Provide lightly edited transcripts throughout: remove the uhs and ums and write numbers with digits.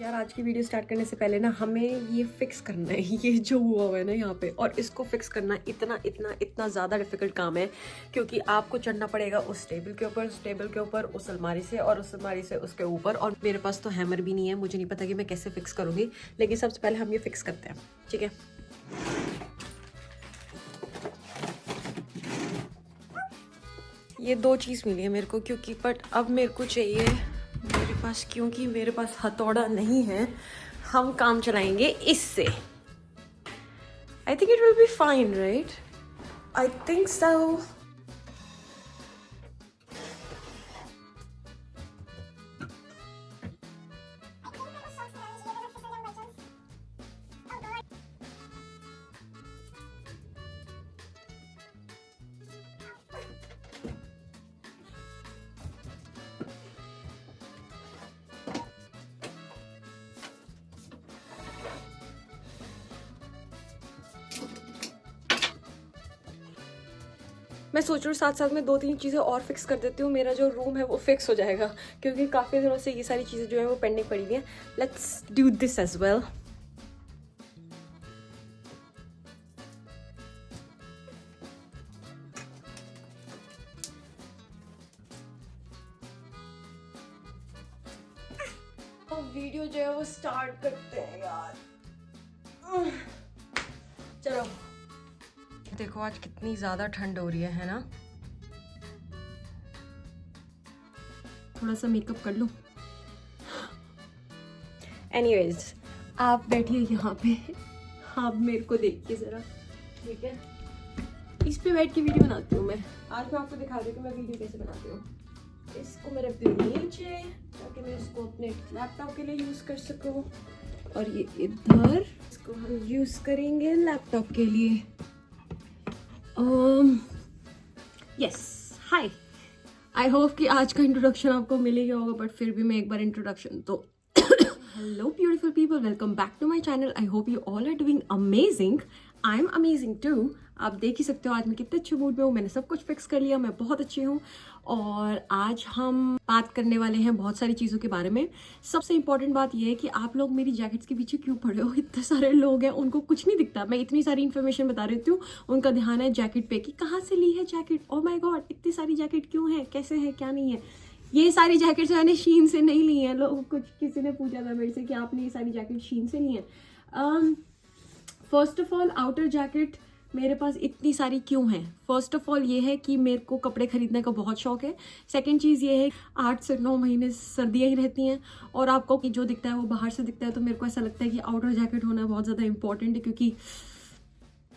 यार आज की वीडियो स्टार्ट करने से पहले ना हमें ये फिक्स करना है, ये जो हुआ है ना यहाँ पे, और इसको फिक्स करना इतना इतना इतना ज़्यादा डिफिकल्ट काम है क्योंकि आपको चढ़ना पड़ेगा उस टेबल के ऊपर, उस टेबल के ऊपर, उस अलमारी से, और उस अलमारी से उसके ऊपर। और मेरे पास तो हैमर भी नहीं है, मुझे नहीं पता कि मैं कैसे फिक्स करूँगी, लेकिन सबसे पहले हम ये फिक्स करते हैं, ठीक है। ये दो चीज़ मिली है मेरे को क्योंकि, बट अब मेरे को चाहिए मेरे पास, क्योंकि मेरे पास हथौड़ा नहीं है, हम काम चलाएंगे इससे। I think it will be fine, right? I think so. मैं सोच रही हूँ साथ साथ में दो तीन चीज़ें और फिक्स कर देती हूँ, मेरा जो रूम है वो फिक्स हो जाएगा क्योंकि काफ़ी दिनों से ये सारी चीज़ें जो है वो पेंडिंग पड़ी हुई हैं। Let's do this as well. Video जो है वो स्टार्ट करते हैं यार। चलो देखो आज कितनी ज़्यादा ठंड हो रही है ना? थोड़ा सा मेकअप कर लूं। एनीवेज, आप बैठिए यहाँ पे, आप मेरे को देखिए ज़रा, ठीक है? इस पे बैठ के वीडियो बनाती हूँ मैं। आज मैं आपको दिखा रही हूँ कि मैं वीडियो कैसे बनाती हूँ। इसको मैं रखती हूँ नीचे ताकि मैं इसको अपने लैपटॉप के लिए यूज़ कर सकूँ, और ये इधर इसको हम यूज़ करेंगे लैपटॉप के लिए। Yes, hi. आई होप कि आज का इंट्रोडक्शन आपको मिल ही गया होगा, बट फिर भी मैं एक बार इंट्रोडक्शन तो hello beautiful people, welcome back to my channel. I hope you all are doing amazing. I am amazing too. आप देख ही सकते हो आज मैं कितने अच्छे मूड में हूँ। मैंने सब कुछ फिक्स कर लिया, मैं बहुत अच्छी हूँ। और आज हम बात करने वाले हैं बहुत सारी चीज़ों के बारे में। सबसे इंपॉर्टेंट बात यह है कि आप लोग मेरी जैकेट्स के पीछे क्यों पड़े हो? इतने सारे लोग हैं, उनको कुछ नहीं दिखता। मैं इतनी सारी इन्फॉर्मेशन बता रही हूँ, उनका ध्यान है जैकेट पे कि कहाँ से ली है जैकेट। ओह माय गॉड, इतनी सारी जैकेट क्यों है, कैसे है, क्या नहीं है। ये सारी जैकेट्स मैंने शीन से नहीं ली है। लोग कुछ किसी ने पूछा था मेरे से कि आपने ये सारी जैकेट शीन से ली है। First of all, outer jacket मेरे पास इतनी सारी क्यों है? फर्स्ट ऑफ ऑल ये है कि मेरे को कपड़े खरीदने का बहुत शौक है। सेकंड चीज़ ये है 8 से 9 महीने सर्दियाँ ही रहती हैं और आपको जो दिखता है वो बाहर से दिखता है, तो मेरे को ऐसा लगता है कि आउटर जैकेट होना बहुत ज़्यादा इंपॉर्टेंट है क्योंकि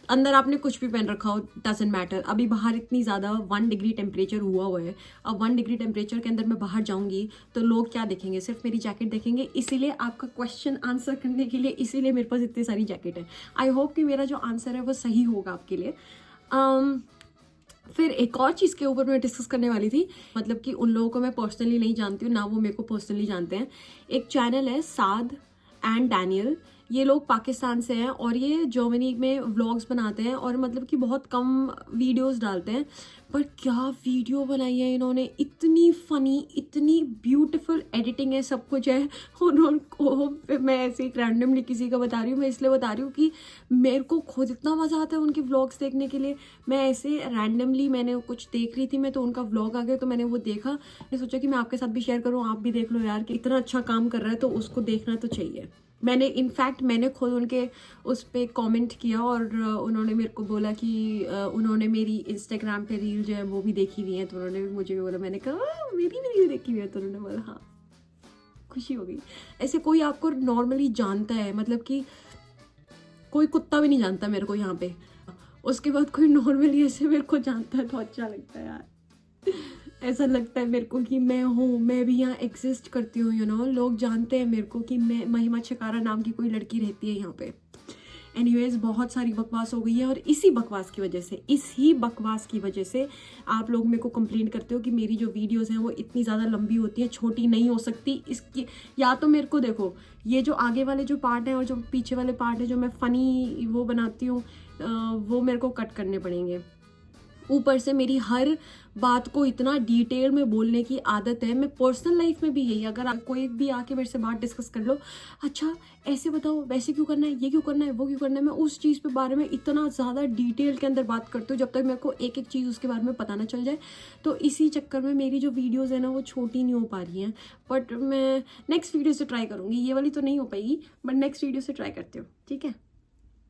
अंदर आपने कुछ भी पहन रखा हो, डजंट मैटर। अभी बाहर इतनी ज़्यादा 1 डिग्री टेम्परेचर हुआ है। अब 1 डिग्री टेम्परेचर के अंदर मैं बाहर जाऊंगी तो लोग क्या देखेंगे? सिर्फ मेरी जैकेट देखेंगे। इसीलिए आपका क्वेश्चन आंसर करने के लिए इसीलिए मेरे पास इतनी सारी जैकेट है। आई होप कि मेरा जो आंसर है वो सही होगा आपके लिए। फिर एक और चीज़ के ऊपर मैं डिस्कस करने वाली थी, मतलब कि उन लोगों को मैं पर्सनली नहीं जानती हूँ, ना वो मेरे को पर्सनली जानते हैं। एक चैनल है साद एंड डैनियल, ये लोग पाकिस्तान से हैं और ये जर्मनी में व्लॉग्स बनाते हैं और मतलब कि बहुत कम वीडियोस डालते हैं, पर क्या वीडियो बनाई है इन्होंने, इतनी फ़नी, इतनी ब्यूटीफुल एडिटिंग है, सब कुछ है। उनको मैं ऐसे ही रैंडमली किसी का बता रही हूँ, मैं इसलिए बता रही हूँ कि मेरे को खुद इतना मज़ा आता है उनके व्लॉग्स देखने के लिए। मैं ऐसे रैंडमली मैंने कुछ देख रही थी मैं, तो उनका व्लॉग आ गया तो मैंने वो देखा। मैंने सोचा कि मैं आपके साथ भी शेयर करूँ, आप भी देख लो यार कि इतना अच्छा काम कर रहा है तो उसको देखना तो चाहिए। मैंने खुद उनके उस पर कमेंट किया और उन्होंने मेरे को बोला कि उन्होंने मेरी इंस्टाग्राम पे रील जो है वो भी देखी हुई है, तो उन्होंने मुझे भी बोला। मैंने कहा मेरी भी रील देखी हुई है, तो उन्होंने बोला हाँ। खुशी हो गई। ऐसे कोई आपको नॉर्मली जानता है, मतलब कि कोई कुत्ता भी नहीं जानता मेरे को यहाँ पे, उसके बाद कोई नॉर्मली ऐसे मेरे को जानता है तो अच्छा लगता है यार। ऐसा लगता है मेरे को कि मैं हूँ, मैं भी यहाँ एग्जिस्ट करती हूँ, यू नो। लोग जानते हैं मेरे को कि मैं महिमा छकारा नाम की कोई लड़की रहती है यहाँ पे। एनीवेज, बहुत सारी बकवास हो गई है और इसी बकवास की वजह से आप लोग मेरे को कंप्लेंट करते हो कि मेरी जो वीडियोस हैं वो इतनी ज़्यादा लंबी होती है, छोटी नहीं हो सकती। इसकी या तो मेरे को देखो, ये जो आगे वाले जो पार्ट है और जो पीछे वाले पार्ट है जो मैं फ़नी वो बनाती हूँ, वो मेरे को कट करने पड़ेंगे। ऊपर से मेरी हर बात को इतना डिटेल में बोलने की आदत है। मैं पर्सनल लाइफ में भी यही, अगर कोई भी आके मेरे से बात डिस्कस कर लो, अच्छा ऐसे बताओ, वैसे क्यों करना है, ये क्यों करना है, वो क्यों करना है, मैं उस चीज़ पे बारे में इतना ज़्यादा डिटेल के अंदर बात करती हूँ जब तक मेरे को एक एक चीज़ उसके बारे में पता ना चल जाए। तो इसी चक्कर में मेरी जो वीडियोज़ है ना वो छोटी नहीं हो पा रही हैं। बट मैं नेक्स्ट वीडियो से ट्राई करूँगी, ये वाली तो नहीं हो पाएगी, बट नेक्स्ट वीडियो से ट्राई करती हूँ, ठीक है।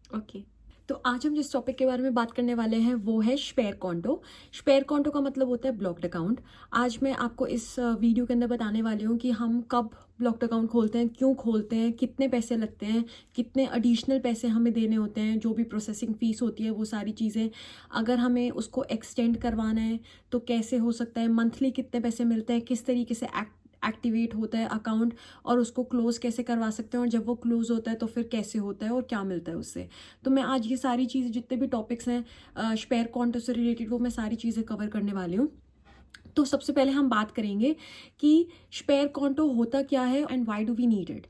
ओके, तो आज हम जिस टॉपिक के बारे में बात करने वाले हैं वो है स्पेयर कॉन्टो। स्पेयर कॉन्टो का मतलब होता है ब्लॉक्ड अकाउंट। आज मैं आपको इस वीडियो के अंदर बताने वाली हूँ कि हम कब ब्लॉक्ड अकाउंट खोलते हैं, क्यों खोलते हैं, कितने पैसे लगते हैं, कितने एडिशनल पैसे हमें देने होते हैं, जो भी प्रोसेसिंग फ़ीस होती है वो सारी चीज़ें, अगर हमें उसको एक्सटेंड करवाना है तो कैसे हो सकता है, मंथली कितने पैसे मिलते हैं, किस तरीके से एक्टिवेट होता है अकाउंट, और उसको क्लोज़ कैसे करवा सकते हैं, और जब वो क्लोज़ होता है तो फिर कैसे होता है और क्या मिलता है उससे। तो मैं आज ये सारी चीज़ें, जितने भी टॉपिक्स हैं स्पेयर कॉन्टो से रिलेटेड, वो मैं सारी चीज़ें कवर करने वाली हूँ। तो सबसे पहले हम बात करेंगे कि स्पेयर कॉन्टो होता क्या है and why do we need it.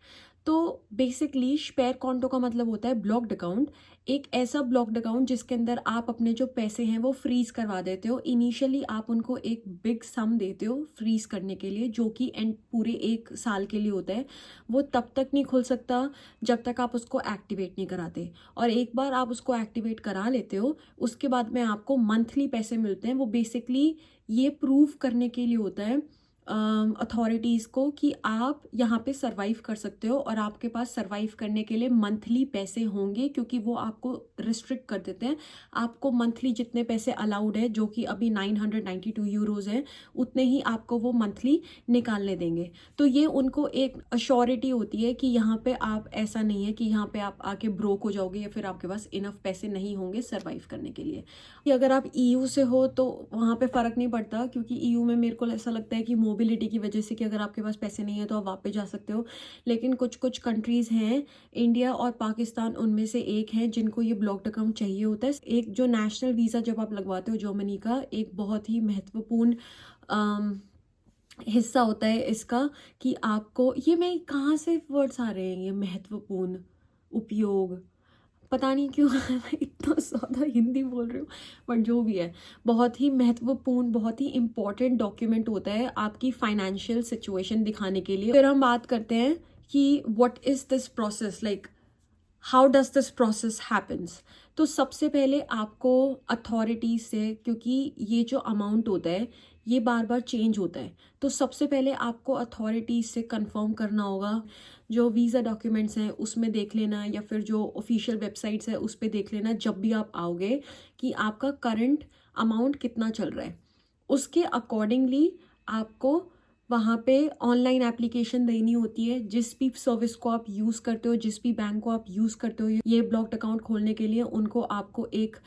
तो बेसिकली स्पेयर कॉन्टो का मतलब होता है ब्लॉक्ड अकाउंट। एक ऐसा ब्लॉक्ड अकाउंट जिसके अंदर आप अपने जो पैसे हैं वो फ्रीज करवा देते हो। इनिशियली आप उनको एक बिग सम देते हो फ्रीज करने के लिए, जो कि एंड पूरे 1 साल के लिए होता है। वो तब तक नहीं खुल सकता जब तक आप उसको एक्टिवेट नहीं कराते, और एक बार आप उसको एक्टिवेट करा लेते हो उसके बाद में आपको मंथली पैसे मिलते हैं। वो बेसिकली ये प्रूव करने के लिए होता है अथॉरिटीज़ को कि आप यहाँ पे सरवाइव कर सकते हो, और आपके पास सरवाइव करने के लिए मंथली पैसे होंगे, क्योंकि वो आपको रिस्ट्रिक्ट कर देते हैं। आपको मंथली जितने पैसे अलाउड है, जो कि अभी 992 यूरोज़ हैं, उतने ही आपको वो मंथली निकालने देंगे। तो ये उनको एक अश्योरिटी होती है कि यहाँ पे आप, ऐसा नहीं है कि यहाँ पे आप आके ब्रोक हो जाओगे या फिर आपके पास इनफ पैसे नहीं होंगे सर्वाइव करने के लिए। अगर आप EU से हो तो वहाँ पे फ़र्क नहीं पड़ता, क्योंकि EU में मेरे को ऐसा लगता है कि मोबिलिटी की वजह से कि अगर आपके पास पैसे नहीं है तो आप वापस जा सकते हो। लेकिन कुछ कुछ कंट्रीज़ हैं, इंडिया और पाकिस्तान उनमें से एक है, जिनको ये ब्लॉक्ड अकाउंट चाहिए होता है। एक जो नेशनल वीज़ा जब आप लगवाते हो जर्मनी का, एक बहुत ही महत्वपूर्ण हिस्सा होता है इसका कि आपको, ये मैं कहाँ से वर्ड्स आ रहे हैं, ये महत्वपूर्ण, उपयोग, पता नहीं क्यों मैं इतना ज़्यादा हिंदी बोल रही हूँ, बट जो भी है, बहुत ही महत्वपूर्ण, बहुत ही इम्पॉर्टेंट डॉक्यूमेंट होता है आपकी फाइनेंशियल सिचुएशन दिखाने के लिए। फिर हम बात करते हैं कि what is this process, like how does this process happens. तो सबसे पहले आपको अथॉरिटी से, क्योंकि ये जो अमाउंट होता है ये बार बार चेंज होता है, तो सबसे पहले आपको अथॉरिटी से कंफर्म करना होगा। जो वीज़ा डॉक्यूमेंट्स हैं उसमें देख लेना, या फिर जो ऑफिशियल वेबसाइट्स है उस पर देख लेना जब भी आप आओगे, कि आपका करंट अमाउंट कितना चल रहा है। उसके अकॉर्डिंगली आपको वहाँ पे ऑनलाइन एप्लीकेशन देनी होती है। जिस भी सर्विस को आप यूज़ करते हो, जिस भी बैंक को आप यूज़ करते हो ये ब्लॉक्ड अकाउंट खोलने के लिए, उनको आपको एक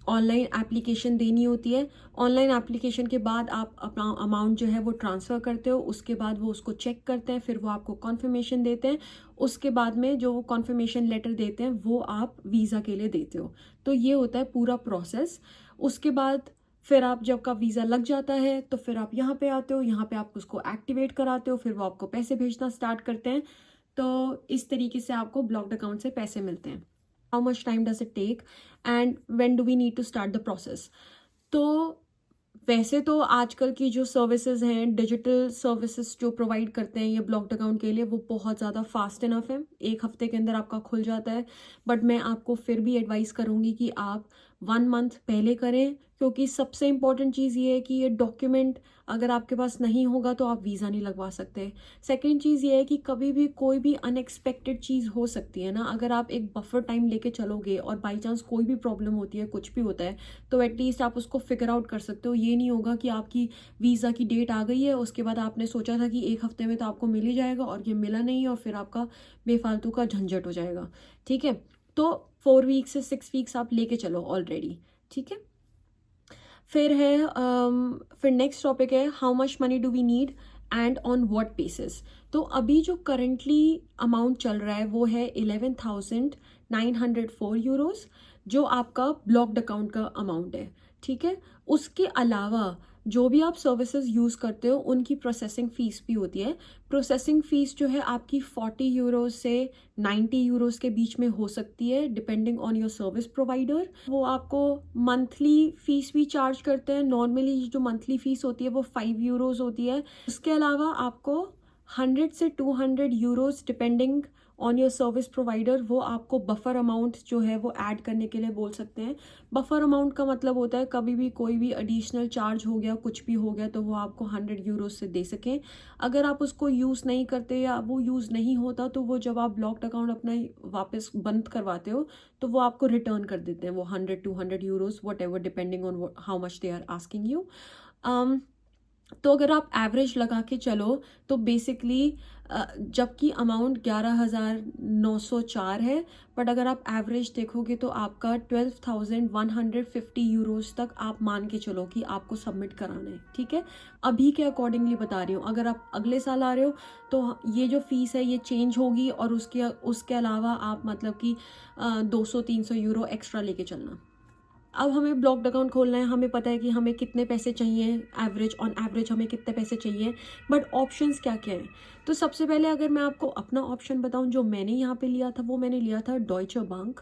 ऑनलाइन एप्लीकेशन देनी होती है। ऑनलाइन एप्लीकेशन के बाद आप अपना अमाउंट जो है वो ट्रांसफ़र करते हो, उसके बाद वो उसको चेक करते हैं, फिर वो आपको कॉन्फर्मेशन देते हैं। उसके बाद में जो वो कॉन्फर्मेशन लेटर देते हैं वो आप वीज़ा के लिए देते हो। तो ये होता है पूरा प्रोसेस। उसके बाद फिर आप जब का वीज़ा लग जाता है तो फिर आप यहाँ पे आते हो, यहाँ पे आप उसको एक्टिवेट कराते हो, फिर वो आपको पैसे भेजना स्टार्ट करते हैं। तो इस तरीके से आपको ब्लॉक्ड अकाउंट से पैसे मिलते हैं। How much time does it take and when do we need to start the process. तो वैसे तो आजकल की जो सर्विसेज हैं, डिजिटल सर्विसेज जो प्रोवाइड करते हैं ये ब्लॉक्ड अकाउंट के लिए, वो बहुत ज़्यादा फास्ट इनफ है, 1 हफ्ते के अंदर आपका खुल जाता है। बट मैं आपको फिर भी एडवाइस करूँगी कि आप 1 मंथ पहले करें, क्योंकि सबसे इम्पॉर्टेंट चीज़ ये है कि ये डॉक्यूमेंट अगर आपके पास नहीं होगा तो आप वीज़ा नहीं लगवा सकते। सेकंड चीज़ ये है कि कभी भी कोई भी अनएक्सपेक्टेड चीज़ हो सकती है ना, अगर आप एक बफर टाइम लेके चलोगे और बाई चांस कोई भी प्रॉब्लम होती है, कुछ भी होता है, तो एटलीस्ट आप उसको फिगर आउट कर सकते हो। ये नहीं होगा कि आपकी वीज़ा की डेट आ गई है, उसके बाद आपने सोचा था कि 1 हफ्ते में तो आपको मिल ही जाएगा और ये मिला नहीं, और फिर आपका बेफालतू का झंझट हो जाएगा। ठीक है, तो 4 वीक्स से 6 वीक्स आप लेके चलो ऑलरेडी। ठीक है, फिर नेक्स्ट टॉपिक है how much money do we need and on what basis. तो अभी जो करंटली अमाउंट चल रहा है वो है 11,904 यूरोज़, जो आपका ब्लॉक्ड अकाउंट का अमाउंट है। ठीक है, उसके अलावा जो भी आप सर्विसेज यूज़ करते हो उनकी प्रोसेसिंग फ़ीस भी होती है। प्रोसेसिंग फ़ीस जो है आपकी 40 यूरोज़ से 90 यूरोज़ के बीच में हो सकती है depending on your service provider. वो आपको मंथली फ़ीस भी चार्ज करते हैं। नॉर्मली जो मंथली फ़ीस होती है वो 5 यूरोज़ होती है। उसके अलावा आपको 100 से 200 euros depending on your service provider वो आपको बफर अमाउंट जो है वो ऐड करने के लिए बोल सकते हैं। बफर अमाउंट का मतलब होता है कभी भी कोई भी एडिशनल चार्ज हो गया, कुछ भी हो गया, तो वो आपको 100 यूरो से दे सकें। अगर आप उसको यूज़ नहीं करते या वो यूज़ नहीं होता तो वो जब आप ब्लॉक्ड अकाउंट अपना वापस बंद करवाते हो तो वो आपको रिटर्न कर देते हैं वो 100-200 euros whatever depending on how much they are asking you. तो अगर आप एवरेज लगा के चलो तो बेसिकली जबकि अमाउंट 11,904 है, बट अगर आप एवरेज देखोगे तो आपका 12,150 यूरोज़ तक आप मान के चलो कि आपको सबमिट कराना है। ठीक है, अभी के अकॉर्डिंगली बता रही हूँ। अगर आप अगले साल आ रहे हो तो ये जो फ़ीस है ये चेंज होगी और उसके अलावा आप मतलब कि 200-300 यूरो एक्स्ट्रा लेके चलना। अब हमें ब्लॉक्ड अकाउंट खोलना है, हमें पता है कि हमें कितने पैसे चाहिए, ऑन एवरेज हमें कितने पैसे चाहिए, बट ऑप्शंस क्या क्या हैं। तो सबसे पहले अगर मैं आपको अपना ऑप्शन बताऊं जो मैंने यहाँ पे लिया था, वो मैंने लिया था डॉइचे बैंक।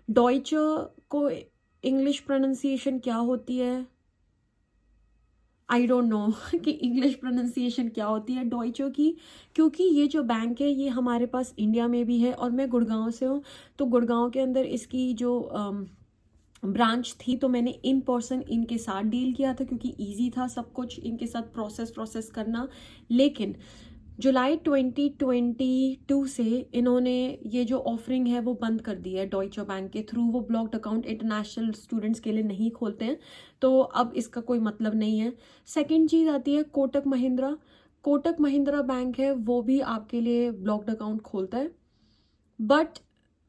डॉइचे को इंग्लिश प्रोनाउंसिएशन क्या होती है, आई डोंट नो कि इंग्लिश प्रोनाउंसिएशन क्या होती है डॉइचे की, क्योंकि ये जो बैंक है ये हमारे पास इंडिया में भी है और मैं गुड़गांव से हूँ। तो गुड़गांव के अंदर इसकी जो ब्रांच थी तो मैंने इन पर्सन इनके साथ डील किया था क्योंकि इजी था सब कुछ इनके साथ प्रोसेस करना। लेकिन जुलाई 2022 से इन्होंने ये जो ऑफरिंग है वो बंद कर दी है डॉइचे बैंक के थ्रू। वो ब्लॉक्ड अकाउंट इंटरनेशनल स्टूडेंट्स के लिए नहीं खोलते हैं, तो अब इसका कोई मतलब नहीं है। सेकेंड चीज़ आती है कोटक महिंद्रा। कोटक महिंद्रा बैंक है वो भी आपके लिए ब्लॉक्ड अकाउंट खोलता है, बट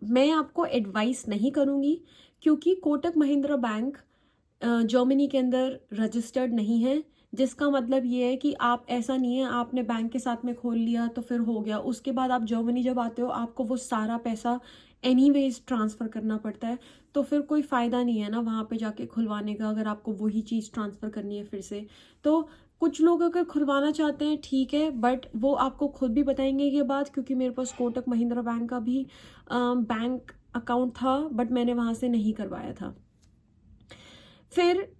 मैं आपको एडवाइस नहीं करूँगी क्योंकि कोटक महिंद्रा बैंक जर्मनी के अंदर रजिस्टर्ड नहीं है। जिसका मतलब ये है कि आप, ऐसा नहीं है आपने बैंक के साथ में खोल लिया तो फिर हो गया, उसके बाद आप जर्मनी जब आते हो आपको वो सारा पैसा एनीवेज ट्रांसफ़र करना पड़ता है। तो फिर कोई फ़ायदा नहीं है ना वहाँ पे जाके खुलवाने का, अगर आपको वही चीज़ ट्रांसफ़र करनी है फिर से। तो कुछ लोग अगर खुलवाना चाहते हैं ठीक है, बट वो आपको खुद भी बताएंगे ये बात, क्योंकि मेरे पास कोटक महिंद्रा बैंक का भी बैंक अकाउंट था बट मैंने वहाँ से नहीं करवाया था। फिर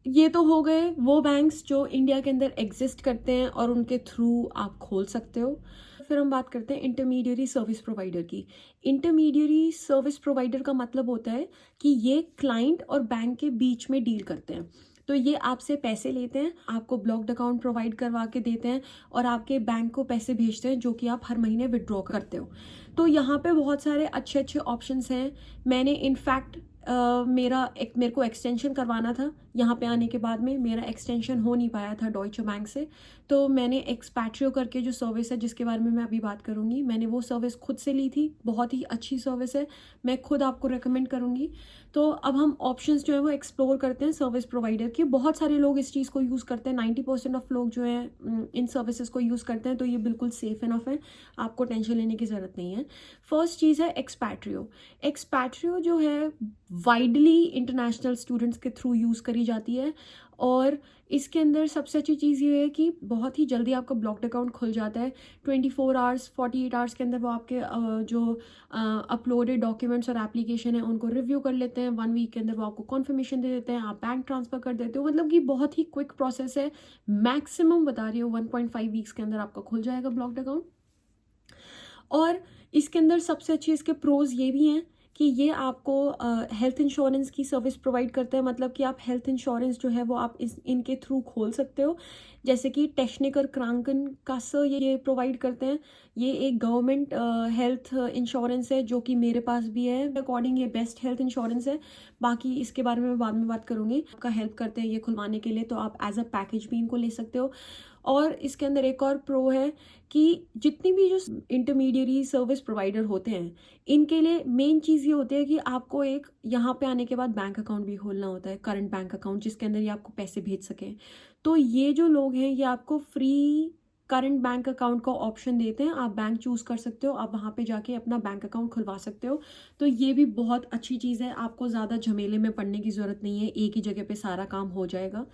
ये तो हो गए वो बैंक्स जो इंडिया के अंदर एग्जिस्ट करते हैं और उनके थ्रू आप खोल सकते हो। फिर हम बात करते हैं इंटरमीडियरी सर्विस प्रोवाइडर की। इंटरमीडियरी सर्विस प्रोवाइडर का मतलब होता है कि ये क्लाइंट और बैंक के बीच में डील करते हैं। तो ये आपसे पैसे लेते हैं, आपको ब्लॉक्ड अकाउंट प्रोवाइड करवा के देते हैं और आपके बैंक को पैसे भेजते हैं जो कि आप हर महीने विड्रॉ करते हो। तो यहाँ पे बहुत सारे अच्छे अच्छे ऑप्शंस हैं। मैंने इनफैक्ट मेरे को एक्सटेंशन करवाना था यहाँ पे आने के बाद में, मेरा एक्सटेंशन हो नहीं पाया था डॉइचे बैंक से, तो मैंने एक्सपैट्रियो करके जो सर्विस है जिसके बारे में मैं अभी बात करूँगी, मैंने वो सर्विस खुद से ली थी। बहुत ही अच्छी सर्विस है, मैं खुद आपको रेकमेंड करूँगी। तो अब हम ऑप्शंस जो है वो एक्सप्लोर करते हैं सर्विस प्रोवाइडर की। बहुत सारे लोग इस चीज़ को यूज़ करते हैं, 90% ऑफ लोग जो है इन सर्विसेज को यूज़ करते हैं, तो ये बिल्कुल सेफ इनफ है, आपको टेंशन लेने की ज़रूरत नहीं है। फर्स्ट चीज़ है एक्सपैट्रियो। एक्सपैट्रियो जो है वाइडली इंटरनेशनल स्टूडेंट्स के थ्रू यूज़ करी जाती है और इसके अंदर सबसे अच्छी चीज़ ये है कि बहुत ही जल्दी आपका ब्लॉक्ड अकाउंट खुल जाता है। 24 आवर्स 48 आवर्स के अंदर वो आपके जो अपलोडेड डॉक्यूमेंट्स और एप्लीकेशन है उनको रिव्यू कर लेते हैं। 1 वीक के अंदर वो आपको कॉन्फर्मेशन दे देते हैं, आप बैंक ट्रांसफ़र कर देते हो। मतलब कि बहुत ही क्विक प्रोसेस है, मैक्सिमम बता रही हूँ 1.5 वीक्स के अंदर आपका खुल जाएगा ब्लॉक्ड अकाउंट। और इसके अंदर सबसे अच्छी इसके प्रोज ये भी हैं कि ये आपको हेल्थ इंश्योरेंस की सर्विस प्रोवाइड करता है। मतलब कि आप हेल्थ इंश्योरेंस जो है वो आप इनके थ्रू खोल सकते हो, जैसे कि टेक्निकर क्रांकन कासर ये प्रोवाइड करते हैं। ये एक गवर्नमेंट हेल्थ इंश्योरेंस है जो कि मेरे पास भी है, अकॉर्डिंग ये बेस्ट हेल्थ इंश्योरेंस है। बाकी इसके बारे में मैं बाद में बात करूँगी। आपका हेल्प करते हैं ये खुलवाने के लिए, तो आप एज अ पैकेज भी इनको ले सकते हो। और इसके अंदर एक और प्रो है कि जितनी भी जो इंटरमीडियरी सर्विस प्रोवाइडर होते हैं इनके लिए मेन चीज़ ये होती है कि आपको एक यहाँ पे आने के बाद बैंक अकाउंट भी खोलना होता है, करंट बैंक अकाउंट, जिसके अंदर ये आपको पैसे भेज सकें। तो ये जो लोग हैं ये आपको फ्री करंट बैंक अकाउंट का ऑप्शन देते हैं, आप बैंक चूज़ कर सकते हो, आप वहाँ पे जाके अपना बैंक अकाउंट खुलवा सकते हो। तो ये भी बहुत अच्छी चीज़ है, आपको ज़्यादा झमेले में पड़ने की ज़रूरत नहीं है, एक ही जगह पे सारा काम हो जाएगा।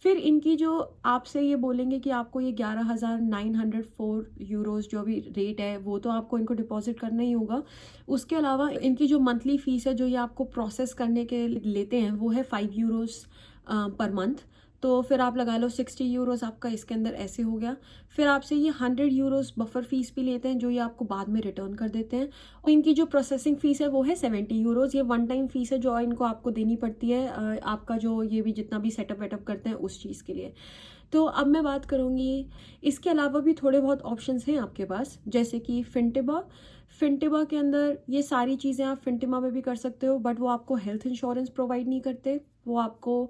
फिर इनकी जो आपसे ये बोलेंगे कि आपको ये 11,904 यूरोज़ जो भी रेट है वो तो आपको इनको डिपॉजिट करना ही होगा। उसके अलावा इनकी जो मंथली फ़ीस है जो ये आपको प्रोसेस करने के लेते हैं वो है 5 यूरोज़ पर मंथ। तो फिर आप लगा लो 60 यूरोज़ आपका इसके अंदर ऐसे हो गया। फिर आपसे ये 100 यूरोज़ बफर फीस भी लेते हैं जो ये आपको बाद में रिटर्न कर देते हैं। और इनकी जो प्रोसेसिंग फ़ीस है वो है 70 यूरोज़। ये वन टाइम फ़ीस है जो इनको आपको देनी पड़ती है आपका जो ये भी जितना भी सेटअप वेटअप करते हैं उस चीज़ के लिए। तो अब मैं बात करूँगी, इसके अलावा भी थोड़े बहुत ऑप्शंस हैं आपके पास, जैसे कि फिनटेबा। फिनटेबा के अंदर ये सारी चीज़ें आप फिनटेबा में भी कर सकते हो, बट वो आपको हेल्थ इंश्योरेंस प्रोवाइड नहीं करते, वो आपको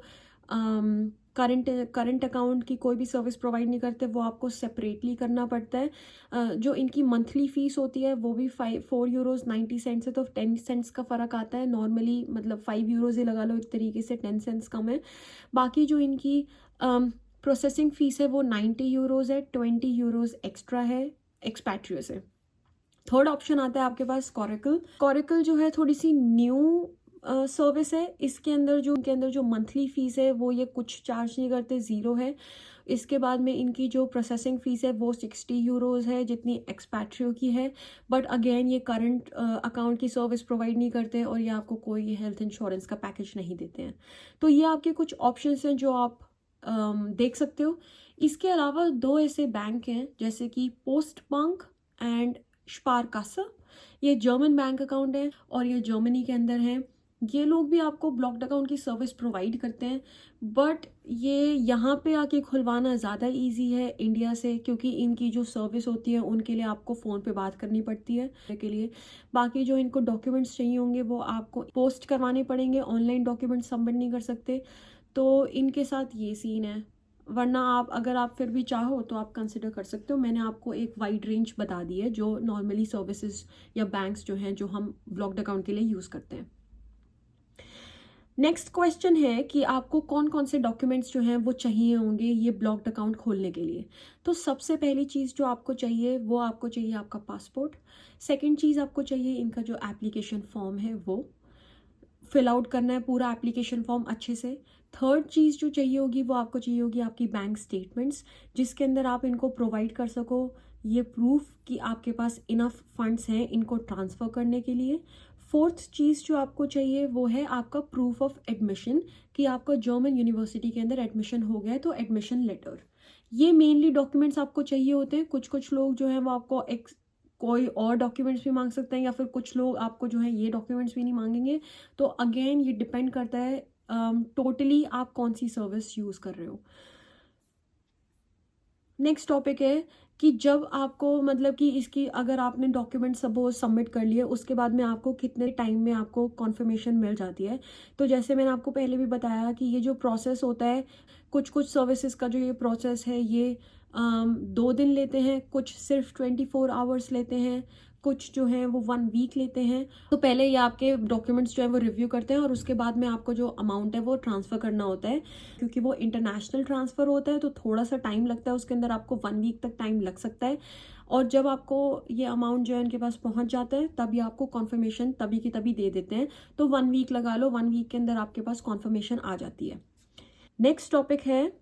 करंट अकाउंट की कोई भी सर्विस प्रोवाइड नहीं करते, वो आपको सेपरेटली करना पड़ता है। जो इनकी मंथली फ़ीस होती है वो भी 4 यूरोज़ 90 सेंट्स है, तो 10 सेंट्स का फ़र्क आता है। नॉर्मली मतलब 5 यूरोज़ ही लगा लो, एक तरीके से 10 सेंट्स कम है। बाकी जो इनकी प्रोसेसिंग फ़ीस है वो 90 यूरोज़ है, 20 यूरोज़ एक्स्ट्रा है, एक्सपैट्रियस है। थर्ड ऑप्शन आता है आपके पास कोरेकल। कोरेकल जो है थोड़ी सी न्यू सर्विस है। इसके अंदर जो मंथली फ़ीस है वो ये कुछ चार्ज नहीं करते, ज़ीरो है। इसके बाद में इनकी जो प्रोसेसिंग फ़ीस है वो 60 यूरोज़ है जितनी एक्सपैट्रियो की है, बट अगेन ये करंट अकाउंट की सर्विस प्रोवाइड नहीं करते और ये आपको कोई हेल्थ इंश्योरेंस का पैकेज नहीं देते हैं। तो ये आपके कुछ ऑप्शंस हैं जो आप देख सकते हो। इसके अलावा दो ऐसे बैंक हैं जैसे कि पोस्ट बैंक एंड स्पारकासा। ये जर्मन बैंक अकाउंट है और ये जर्मनी के अंदर है। ये लोग भी आपको ब्लॉक्ड अकाउंट की सर्विस प्रोवाइड करते हैं, बट ये यहाँ पे आके खुलवाना ज़्यादा इजी है इंडिया से, क्योंकि इनकी जो सर्विस होती है उनके लिए आपको फ़ोन पे बात करनी पड़ती है के लिए। बाकी जो इनको डॉक्यूमेंट्स चाहिए होंगे वो आपको पोस्ट करवाने पड़ेंगे, ऑनलाइन डॉक्यूमेंट सबमिट नहीं कर सकते। तो इनके साथ ये सीन है, वरना अगर आप फिर भी चाहो तो आप कंसिडर कर सकते हो। मैंने आपको एक वाइड रेंज बता दी है जो नॉर्मली सर्विसेज या बैंक्स जो हैं जो हम ब्लॉक्ड अकाउंट के लिए यूज़ करते हैं। नेक्स्ट क्वेश्चन है कि आपको कौन कौन से डॉक्यूमेंट्स जो हैं वो चाहिए होंगे ये ब्लॉक्ड अकाउंट खोलने के लिए। तो सबसे पहली चीज़ जो आपको चाहिए वो आपको चाहिए आपका पासपोर्ट। सेकंड चीज़ आपको चाहिए इनका जो एप्लीकेशन फॉर्म है वो फिल आउट करना है, पूरा एप्लीकेशन फॉर्म अच्छे से। थर्ड चीज़ जो चाहिए होगी वो आपको चाहिए होगी आपकी बैंक स्टेटमेंट्स, जिसके अंदर आप इनको प्रोवाइड कर सको ये प्रूफ कि आपके पास इनफ फंड्स हैं इनको ट्रांसफ़र करने के लिए। फोर्थ चीज़ जो आपको चाहिए वो है आपका प्रूफ ऑफ एडमिशन, कि आपका जर्मन यूनिवर्सिटी के अंदर एडमिशन हो गया है, तो एडमिशन लेटर। ये मेनली डॉक्यूमेंट्स आपको चाहिए होते हैं। कुछ लोग जो हैं वो आपको कोई और डॉक्यूमेंट्स भी मांग सकते हैं, या फिर कुछ लोग आपको जो है ये डॉक्यूमेंट्स भी नहीं मांगेंगे। तो अगेन ये डिपेंड करता है टोटली आप कौन सी सर्विस यूज़ कर रहे हो। नेक्स्ट टॉपिक है कि जब आपको मतलब कि इसकी अगर आपने डॉक्यूमेंट सपोज सबमिट कर लिए उसके बाद में आपको कितने टाइम में आपको कॉन्फर्मेशन मिल जाती है। तो जैसे मैंने आपको पहले भी बताया कि ये जो प्रोसेस होता है, कुछ सर्विसेज का जो ये प्रोसेस है ये 2 दिन लेते हैं, कुछ सिर्फ 24 आवर्स लेते हैं, कुछ जो है वो 1 वीक लेते हैं। तो पहले ये आपके डॉक्यूमेंट्स जो है वो रिव्यू करते हैं और उसके बाद में आपको जो अमाउंट है वो ट्रांसफ़र करना होता है। क्योंकि वो इंटरनेशनल ट्रांसफ़र होता है तो थोड़ा सा टाइम लगता है, उसके अंदर आपको 1 वीक तक टाइम लग सकता है। और जब आपको ये अमाउंट जो है उनके पास पहुंच जाता है तभी आपको कॉन्फर्मेशन तभी की तभी दे देते हैं। तो 1 वीक लगा लो, 1 वीक के अंदर आपके पास कॉन्फर्मेशन आ जाती है। नेक्स्ट टॉपिक है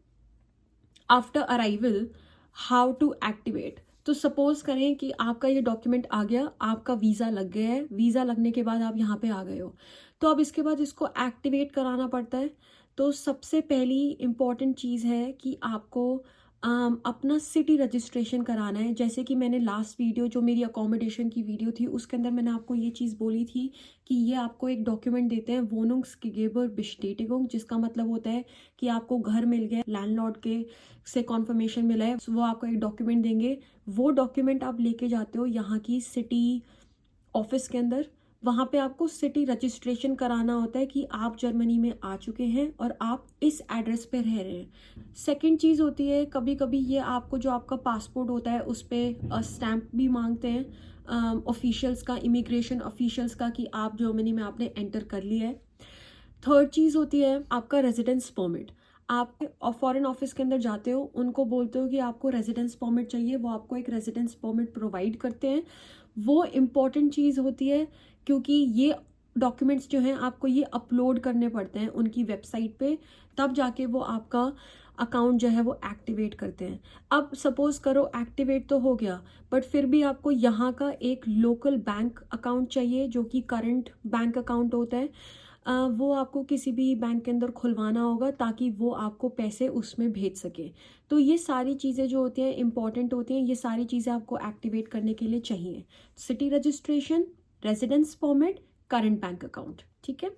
after arrival how to activate. तो सपोज करें कि आपका ये डॉक्यूमेंट आ गया, आपका वीज़ा लग गया है, वीज़ा लगने के बाद आप यहाँ पे आ गए हो, तो अब इसके बाद इसको एक्टिवेट कराना पड़ता है। तो सबसे पहली इम्पॉर्टेंट चीज़ है कि आपको अपना सिटी रजिस्ट्रेशन कराना है। जैसे कि मैंने लास्ट वीडियो जो मेरी अकोमोडेशन की वीडियो थी उसके अंदर मैंने आपको ये चीज़ बोली थी कि ये आपको एक डॉक्यूमेंट देते हैं वोनुंग्सगेबर बेstätigung, जिसका मतलब होता है कि आपको घर मिल गया, लैंडलॉर्ड के से कॉन्फर्मेशन मिला है, वो आपको एक डॉक्यूमेंट देंगे। वो डॉक्यूमेंट आप लेके जाते हो यहाँ की सिटी ऑफिस के अंदर, वहाँ पे आपको सिटी रजिस्ट्रेशन कराना होता है कि आप जर्मनी में आ चुके हैं और आप इस एड्रेस पे रह रहे हैं। सेकंड चीज़ होती है कभी कभी ये आपको जो आपका पासपोर्ट होता है उस पर स्टैम्प भी मांगते हैं ऑफिशियल्स का, इमिग्रेशन ऑफिशियल्स का, कि आप जर्मनी में आपने एंटर कर लिया है। थर्ड चीज़ होती है आपका रेजिडेंस परमिट। आप फॉरेन ऑफिस के अंदर जाते हो, उनको बोलते हो कि आपको रेजिडेंस परमिट चाहिए, वो आपको एक रेजिडेंस परमिट प्रोवाइड करते हैं। वो इम्पॉर्टेंट चीज़ होती है क्योंकि ये डॉक्यूमेंट्स जो हैं आपको ये अपलोड करने पड़ते हैं उनकी वेबसाइट पे, तब जाके वो आपका अकाउंट जो है वो एक्टिवेट करते हैं। अब सपोज करो एक्टिवेट तो हो गया, बट फिर भी आपको यहाँ का एक लोकल बैंक अकाउंट चाहिए जो कि करंट बैंक अकाउंट होता है। वो आपको किसी भी बैंक के अंदर खुलवाना होगा ताकि वो आपको पैसे उसमें भेज सके। तो ये सारी चीज़ें जो होती हैं इंपॉर्टेंट होती हैं, ये सारी चीज़ें आपको एक्टिवेट करने के लिए चाहिए। City registration, residence permit, current bank account, ठीक है।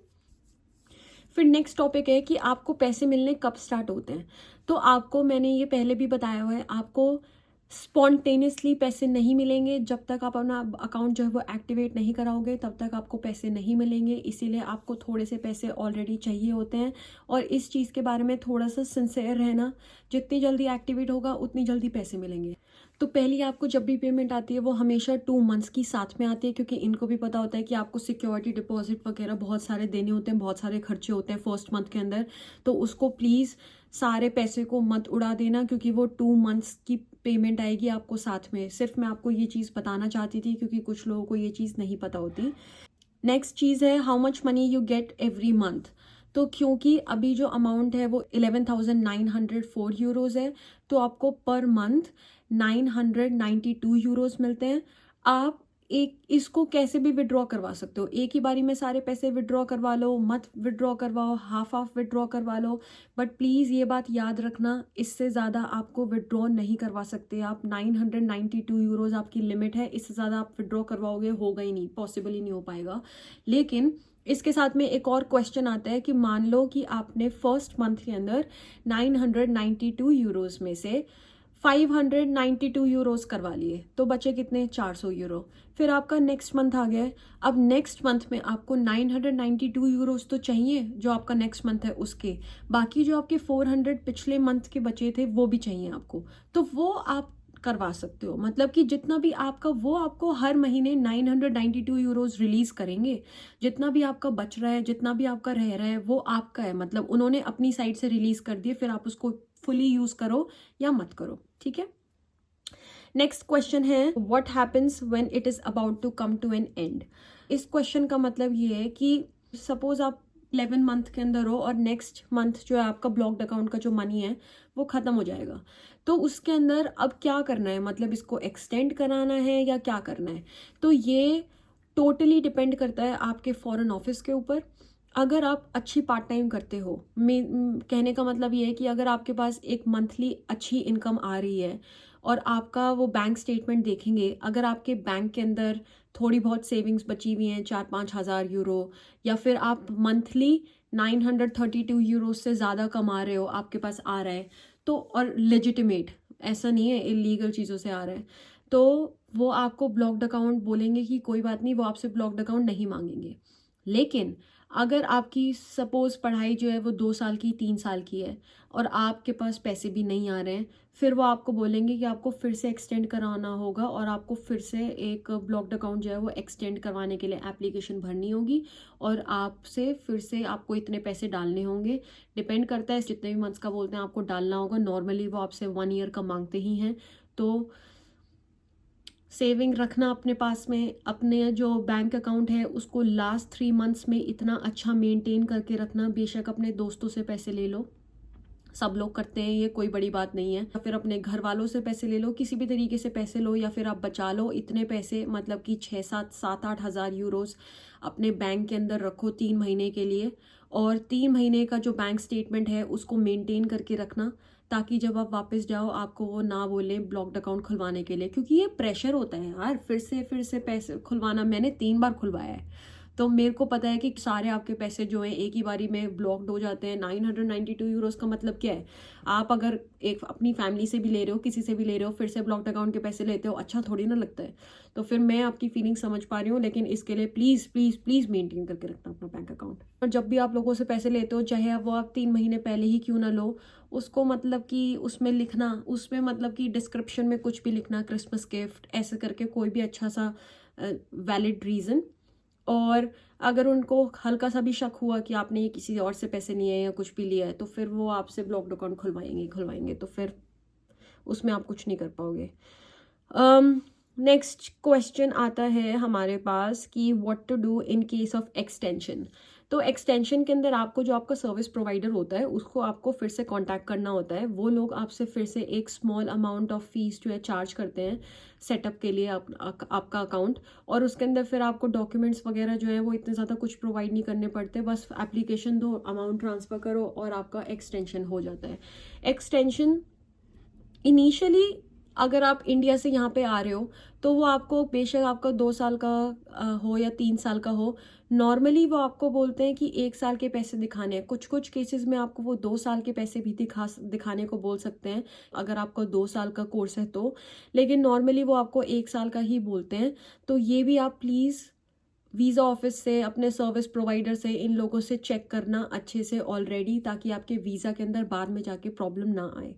फिर नेक्स्ट टॉपिक है कि आपको पैसे मिलने कब स्टार्ट होते हैं। तो आपको मैंने ये पहले भी बताया हुआ है, आपको स्पॉन्टेनियसली पैसे नहीं मिलेंगे जब तक आप अपना अकाउंट जो है वो एक्टिवेट नहीं कराओगे, तब तक आपको पैसे नहीं मिलेंगे। इसीलिए आपको थोड़े से पैसे ऑलरेडी चाहिए होते हैं और इस चीज़ के बारे में थोड़ा सा सिंसेयर रहना। जितनी जल्दी एक्टिवेट होगा उतनी जल्दी पैसे मिलेंगे। तो पहली आपको जब भी पेमेंट आती है वो हमेशा 2 मंथ्स की साथ में आती है, क्योंकि इनको भी पता होता है कि आपको सिक्योरिटी डिपॉजिट वगैरह बहुत सारे देने होते हैं, बहुत सारे खर्चे होते हैं फर्स्ट मंथ के अंदर। तो उसको प्लीज़ सारे पैसे को मत उड़ा देना, क्योंकि वो 2 मंथ्स की पेमेंट आएगी आपको साथ में। सिर्फ मैं आपको ये चीज़ बताना चाहती थी क्योंकि कुछ लोगों को ये चीज़ नहीं पता होती। नेक्स्ट चीज़ है how much money you get every month. तो क्योंकि अभी जो अमाउंट है वो 11,904 यूरोज़ है, तो आपको पर मंथ 992 यूरोज़ मिलते हैं। आप एक इसको कैसे भी विड्रॉ करवा सकते हो, एक ही बारी में सारे पैसे विड्रॉ करवा लो, मत विड्रॉ करवाओ, हाफ हाफ विड्रॉ करवा लो, बट प्लीज़ ये बात याद रखना, इससे ज़्यादा आपको विड्रॉ नहीं करवा सकते आप। 992 यूरोज़ आपकी लिमिट है, इससे ज़्यादा आप विड्रॉ करवाओगे होगा ही नहीं, पॉसिबल ही नहीं हो पाएगा। लेकिन इसके साथ में एक और क्वेश्चन आता है कि मान लो कि आपने फर्स्ट मंथ के अंदर 992 यूरोज़ में से 592 यूरोज़ करवा लिए, तो बचे कितने, 400 यूरो। फिर आपका नेक्स्ट मंथ आ गया है, अब नेक्स्ट मंथ में आपको 992 यूरोज़ तो चाहिए जो आपका नेक्स्ट मंथ है उसके, बाकी जो आपके 400 पिछले मंथ के बचे थे वो भी चाहिए आपको, तो वो आप करवा सकते हो। मतलब कि जितना भी आपका, वो आपको हर महीने 992 यूरोज़ रिलीज़ करेंगे। जितना भी आपका बच रहा है, जितना भी आपका रह रहा है, वो आपका है। मतलब उन्होंने अपनी साइड से रिलीज़ कर दिए, फिर आप उसको फुली यूज़ करो या मत करो, ठीक है। नेक्स्ट क्वेश्चन है what happens when it is about to come to an end. इस क्वेश्चन का मतलब ये है कि सपोज आप 11 मंथ के अंदर हो और नेक्स्ट मंथ जो है आपका ब्लॉक्ड अकाउंट का जो मनी है वो ख़त्म हो जाएगा, तो उसके अंदर अब क्या करना है, मतलब इसको एक्सटेंड कराना है या क्या करना है। तो ये टोटली डिपेंड करता है आपके फॉरेन ऑफिस के ऊपर। अगर आप अच्छी पार्ट टाइम करते हो, कहने का मतलब ये है कि अगर आपके पास एक मंथली अच्छी इनकम आ रही है और आपका वो बैंक स्टेटमेंट देखेंगे, अगर आपके बैंक के अंदर थोड़ी बहुत सेविंग्स बची हुई हैं 4-5 हज़ार यूरो, या फिर आप मंथली 932 यूरो से ज़्यादा कमा रहे हो, आपके पास आ रहा है तो, और लेजिटिमेट, ऐसा नहीं है इलीगल चीज़ों से आ रहा है, तो वो आपको ब्लॉक्ड अकाउंट बोलेंगे कि कोई बात नहीं, वो आपसे ब्लॉक्ड अकाउंट नहीं मांगेंगे। लेकिन अगर आपकी सपोज पढ़ाई जो है वो 2 साल की 3 साल की है और आपके पास पैसे भी नहीं आ रहे हैं, फिर वो आपको बोलेंगे कि आपको फिर से एक्सटेंड कराना होगा और आपको फिर से एक ब्लॉक्ड अकाउंट जो है वो एक्सटेंड करवाने के लिए एप्लीकेशन भरनी होगी और आपसे फिर से आपको इतने पैसे डालने होंगे। डिपेंड करता है जितने भी मंथ्स का बोलते हैं आपको डालना होगा। नॉर्मली वो आपसे 1 ईयर का मांगते ही हैं, तो सेविंग रखना अपने पास में। अपने जो बैंक अकाउंट है उसको लास्ट 3 मंथ्स में इतना अच्छा मेंटेन करके रखना। बेशक अपने दोस्तों से पैसे ले लो, सब लोग करते हैं, ये कोई बड़ी बात नहीं है। या फिर अपने घर वालों से पैसे ले लो, किसी भी तरीके से पैसे लो, या फिर आप बचा लो इतने पैसे, मतलब कि 6-7-8 हज़ार यूरोज़ अपने बैंक के अंदर रखो 3 महीने के लिए, और 3 महीने का जो बैंक स्टेटमेंट है उसको मेंटेन करके रखना, ताकि जब आप वापस जाओ आपको वो ना बोले ब्लॉक्ड अकाउंट खुलवाने के लिए, क्योंकि ये प्रेशर होता है यार, फिर से पैसे खुलवाना। मैंने 3 बार खुलवाया है, तो मेरे को पता है कि सारे आपके पैसे जो हैं एक ही बारी में ब्लॉक्ड हो जाते हैं। 992 यूरोज़ का मतलब क्या है, आप अगर एक अपनी फैमिली से भी ले रहे हो, किसी से भी ले रहे हो, फिर से ब्लॉक्ड अकाउंट के पैसे लेते हो, अच्छा थोड़ी ना लगता है। तो फिर मैं आपकी फीलिंग समझ पा रही हूँ, लेकिन इसके लिए प्लीज़ प्लीज़ प्लीज़ मेंटेन करके रखना अपना बैंक अकाउंट। और जब भी आप लोगों से पैसे लेते हो, चाहे वो आप 3 महीने पहले ही क्यों ना लो, उसको मतलब कि उसमें लिखना, उसमें मतलब कि डिस्क्रिप्शन में कुछ भी लिखना, क्रिसमस गिफ्ट ऐसे करके, कोई भी अच्छा सा वैलिड रीज़न, और अगर उनको हल्का सा भी शक हुआ कि आपने ये किसी और से पैसे लिए हैं या कुछ भी लिया है, तो फिर वो आपसे ब्लॉक्ड अकाउंट खुलवाएंगे, तो फिर उसमें आप कुछ नहीं कर पाओगे। नेक्स्ट क्वेश्चन आता है हमारे पास कि what to do in case of extension. तो एक्सटेंशन के अंदर आपको जो आपका सर्विस प्रोवाइडर होता है उसको आपको फिर से कांटेक्ट करना होता है। वो लोग आपसे फिर से एक स्मॉल अमाउंट ऑफ फीस जो है चार्ज करते हैं सेटअप के लिए आपका अकाउंट, और उसके अंदर फिर आपको डॉक्यूमेंट्स वगैरह जो है वो इतने ज़्यादा कुछ प्रोवाइड नहीं करने पड़ते, बस एप्लीकेशन दो, अमाउंट ट्रांसफ़र करो और आपका एक्सटेंशन हो जाता है। एक्सटेंशन इनिशियली अगर आप इंडिया से यहाँ पे आ रहे हो तो वो आपको बेशक आपका 2 साल का हो या 3 साल का हो, नॉर्मली वो आपको बोलते हैं कि 1 साल के पैसे दिखाने हैं। कुछ कुछ केसेस में आपको वो 2 साल के पैसे भी दिखाने को बोल सकते हैं अगर आपका 2 साल का कोर्स है तो, लेकिन नॉर्मली वो आपको 1 साल का ही बोलते हैं। तो ये भी आप प्लीज़ वीज़ा ऑफिस से, अपने सर्विस प्रोवाइडर से, इन लोगों से चेक करना अच्छे से ऑलरेडी, ताकि आपके वीज़ा के अंदर बाद में जाके प्रॉब्लम ना आए।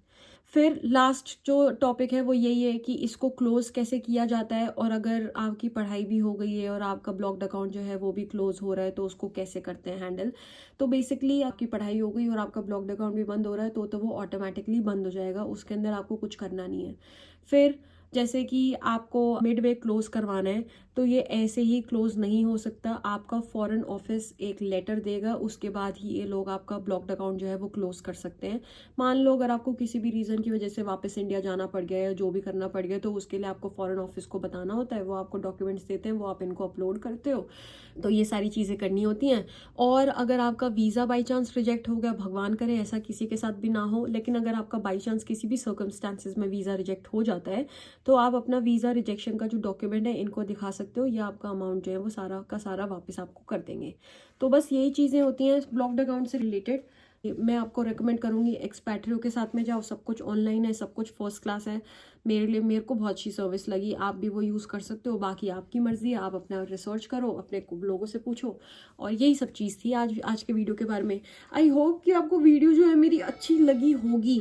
फिर लास्ट जो टॉपिक है वो यही है कि इसको क्लोज कैसे किया जाता है, और अगर आपकी पढ़ाई भी हो गई है और आपका ब्लॉक्ड अकाउंट जो है वो भी क्लोज हो रहा है तो उसको कैसे करते हैं हैंडल। तो बेसिकली आपकी पढ़ाई हो गई और आपका ब्लॉक्ड अकाउंट भी बंद हो रहा है तो वो ऑटोमेटिकली बंद हो जाएगा, उसके अंदर आपको कुछ करना नहीं है। फिर जैसे कि आपको मिडवे क्लोज करवाना है तो ये ऐसे ही क्लोज नहीं हो सकता, आपका फॉरेन ऑफिस एक लेटर देगा, उसके बाद ही ये लोग आपका ब्लॉक्ड अकाउंट जो है वो क्लोज कर सकते हैं। मान लो अगर आपको किसी भी रीज़न की वजह से वापस इंडिया जाना पड़ गया या जो भी करना पड़ गया, तो उसके लिए आपको फॉरेन ऑफिस को बताना होता है, वो आपको डॉक्यूमेंट्स देते हैं, वो आप इनको अपलोड करते हो, तो ये सारी चीज़ें करनी होती हैं। और अगर आपका वीज़ा बाई चांस रिजेक्ट हो गया, भगवान करे ऐसा किसी के साथ भी ना हो, लेकिन अगर आपका बाई चांस किसी भी सर्कमस्टांसिस में वीज़ा रिजेक्ट हो जाता है तो आप अपना वीज़ा रिजेक्शन का जो डॉक्यूमेंट है इनको दिखा सकते हो, या आपका अमाउंट जो है वो सारा का सारा वापस आपको कर देंगे। तो बस यही चीज़ें होती हैं ब्लॉक्ड अकाउंट से रिलेटेड। मैं आपको रेकमेंड करूंगी एक्सपैट्रियो के साथ में जाओ, सब कुछ ऑनलाइन है, सब कुछ फर्स्ट क्लास है। मेरे को बहुत अच्छी सर्विस लगी, आप भी वो यूज़ कर सकते हो। बाकी आपकी मर्जी है, आप अपना रिसर्च करो, अपने लोगों से पूछो। और यही सब चीज़ थी आज के वीडियो के बारे में। आई होप कि आपको वीडियो जो है मेरी अच्छी लगी होगी।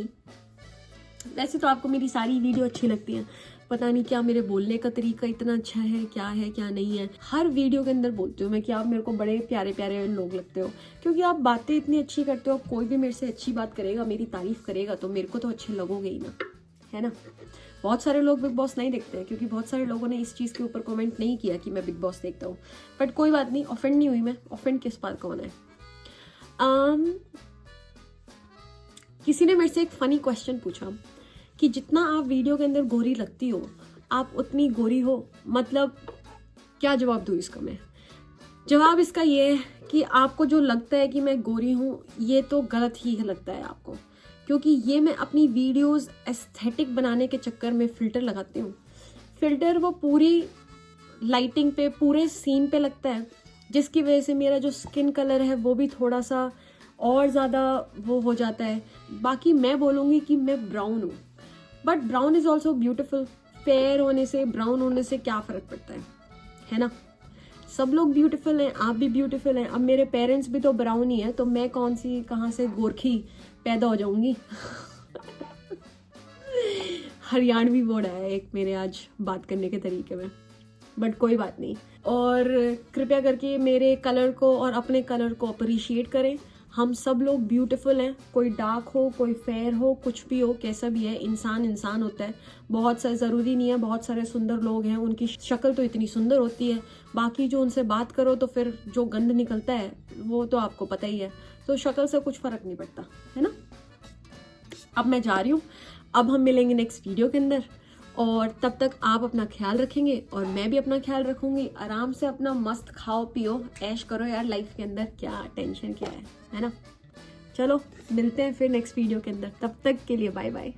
वैसे तो आपको मेरी सारी वीडियो अच्छी लगती हैं, पता नहीं क्या मेरे बोलने का तरीका इतना अच्छा है क्या नहीं है। हर वीडियो के अंदर बोलती हूँ मैं कि आप मेरे को बड़े प्यारे प्यारे लोग लगते हो, क्योंकि आप बातें इतनी अच्छी करते हो। कोई भी मेरे से अच्छी बात करेगा, मेरी तारीफ करेगा, तो मेरे को तो अच्छे लगोगे ही ना, है ना। बहुत सारे लोग बिग बॉस नहीं देखते हैं, क्योंकि बहुत सारे लोगों ने इस चीज़ के ऊपर कमेंट नहीं किया कि मैं बिग बॉस देखता हूँ, बट कोई बात नहीं, ऑफेंड नहीं हुई मैं। ऑफेंड किस बात का होना है। किसी ने मेरे से एक फनी क्वेश्चन पूछा कि जितना आप वीडियो के अंदर गोरी लगती हो आप उतनी गोरी हो, मतलब क्या जवाब दूँ इसका मैं। जवाब इसका ये है कि आपको जो लगता है कि मैं गोरी हूँ ये तो गलत ही लगता है आपको, क्योंकि ये मैं अपनी वीडियोस एस्थेटिक बनाने के चक्कर में फ़िल्टर लगाती हूँ। फ़िल्टर वो पूरी लाइटिंग पे, पूरे सीन पे लगता है, जिसकी वजह से मेरा जो स्किन कलर है वो भी थोड़ा सा और ज़्यादा वो हो जाता है। बाकी मैं बोलूँगी कि मैं ब्राउन हूँ, but brown is also beautiful. Fair होने से, ब्राउन होने से क्या फ़र्क पड़ता है ना। सब लोग ब्यूटीफुल हैं, आप भी ब्यूटीफुल हैं। अब मेरे पेरेंट्स भी तो ब्राउन ही हैं, तो मैं कहाँ से गोरखी पैदा हो जाऊंगी। हरियाणवी वर्ड आया एक मेरे आज बात करने के तरीके में, बट कोई बात नहीं। और कृपया करके मेरे कलर को और अपने कलर को अप्रिशिएट करें। हम सब लोग ब्यूटीफुल हैं, कोई डार्क हो, कोई फेयर हो, कुछ भी हो, कैसा भी है, इंसान होता है। बहुत सा ज़रूरी नहीं है, बहुत सारे सुंदर लोग हैं, उनकी शक्ल तो इतनी सुंदर होती है, बाकी जो उनसे बात करो तो फिर जो गंद निकलता है वो तो आपको पता ही है। तो शक्ल से कुछ फ़र्क नहीं पड़ता, है ना। अब मैं जा रही हूँ, अब हम मिलेंगे नेक्स्ट वीडियो के अंदर, और तब तक आप अपना ख्याल रखेंगे और मैं भी अपना ख्याल रखूंगी। आराम से अपना मस्त खाओ पियो, ऐश करो यार लाइफ के अंदर, क्या टेंशन क्या है ना। चलो मिलते हैं फिर नेक्स्ट वीडियो के अंदर, तब तक के लिए बाय बाय।